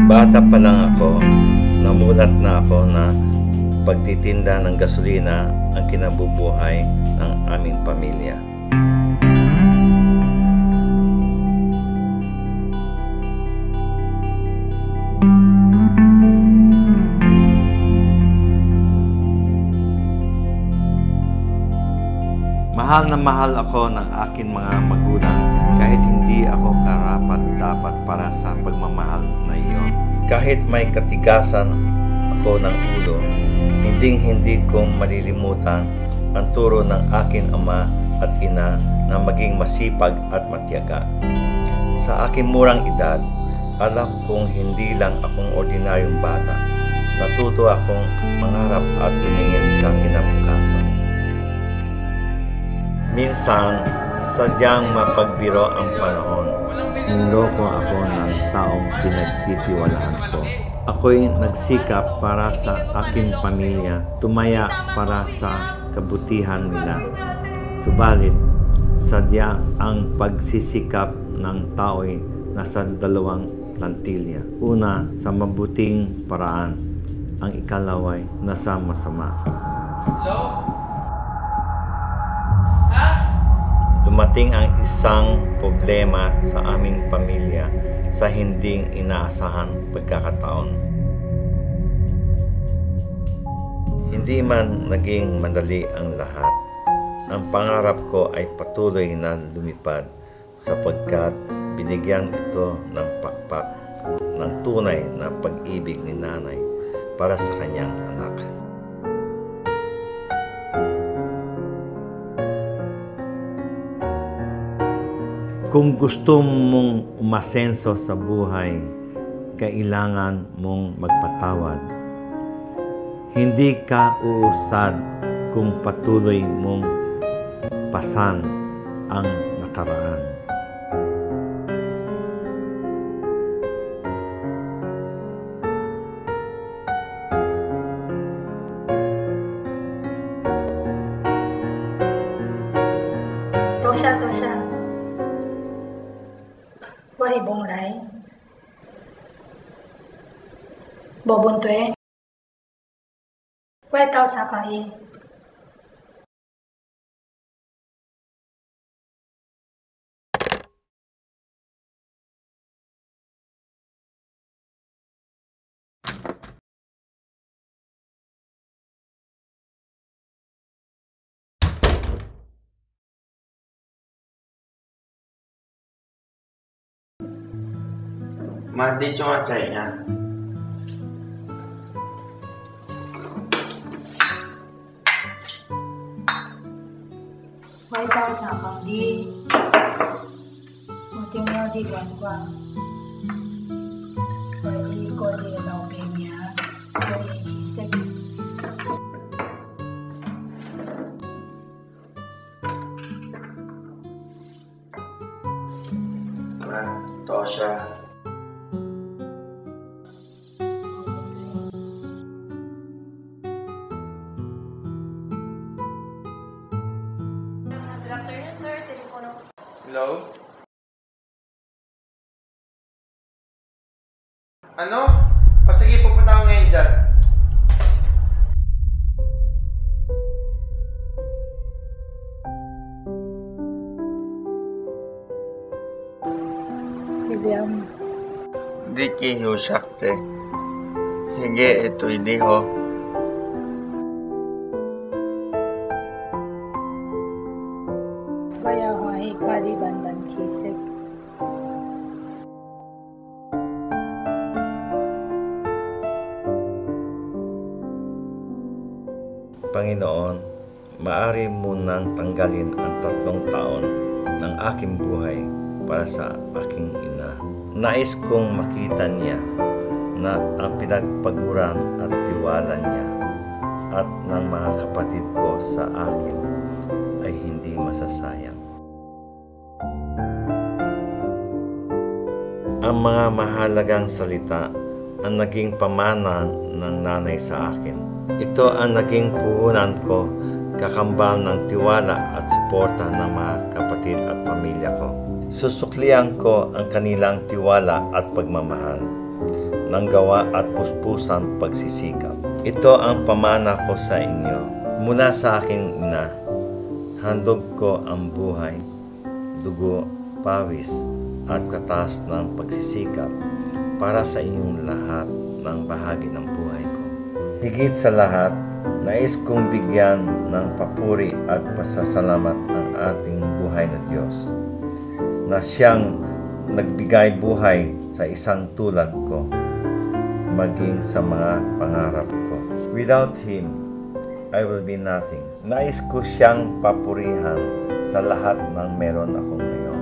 Bata pa lang ako, namulat na ako na pagtitinda ng gasolina ang kinabubuhay ng aming pamilya. Mahal na mahal ako ng aking mga magulang kahit hindi ako karapat-dapat para sa pagmamahal na iyon. Kahit may katigasan ako ng ulo, hindi ko malilimutan ang turo ng aking ama at ina na maging masipag at matiyaga. Sa aking murang edad, alam kong hindi lang akong ordinaryong bata. Natuto akong mangarap at tumingin sa kinabukasan. Minsan, sadyang mapagbiro ang panahon. Niloko ako ng taong pinagtitiwalaan ko. Ako'y nagsikap para sa aking pamilya, tumaya para sa kabutihan nila. Subalit, sadya ang pagsisikap ng tao'y nasa dalawang plantilya. Una, sa mabuting paraan. Ang ikalaway, nasa masama. Hello? Dumating ang isang problema sa aming pamilya sa hinding inaasahan pagkakataon. Hindi man naging madali ang lahat. Ang pangarap ko ay patuloy na lumipad sapagkat binigyan ito ng pakpak ng tunay na pag-ibig ni nanay para sa kanyang anak. Kung gusto mong umasenso sa buhay, kailangan mong magpatawad. Hindi ka uusad kung patuloy mong pasan ang nakaraan. Tosha. Wari bong rai. Bobon tue. Wai tao sakai. Mati cuma cahaya. Wai tao sakang di. Muting mo di guan. Wai di ko di lau pemia. Wai kisek. Tosha. Hello? Ano? O sige, pupunta ako ngayon dyan. William. Diki husakte. Hige ito iniho. Kaya huwag kari bandan kisek. Panginoon, maaari mo nang tanggalin ang 3 taon ng aking buhay para sa aking ina. Nais kong makita niya na ang pinagpaguran at tiwala niya at ng mga kapatid ko sa akin ay hindi masasayang. Ang mga mahalagang salita ang naging pamana ng nanay sa akin. Ito ang naging puhunan ko, kakambal ng tiwala at suporta ng mga kapatid at pamilya ko. Susuklian ko ang kanilang tiwala at pagmamahal. ng gawa at puspusang pagsisikap. Ito ang pamana ko sa inyo. Mula sa aking ina, handog ko ang buhay, dugo, pawis, at katas ng pagsisikap para sa inyong lahat ng bahagi ng buhay ko. Higit sa lahat, nais kong bigyan ng papuri at pasasalamat ang ating buhay na Diyos, na siyang nagbigay buhay sa isang tulad ko, maging sa mga pangarap ko. Without Him, I will be nothing. Nais ko siyang papurihan sa lahat ng meron ako ngayon.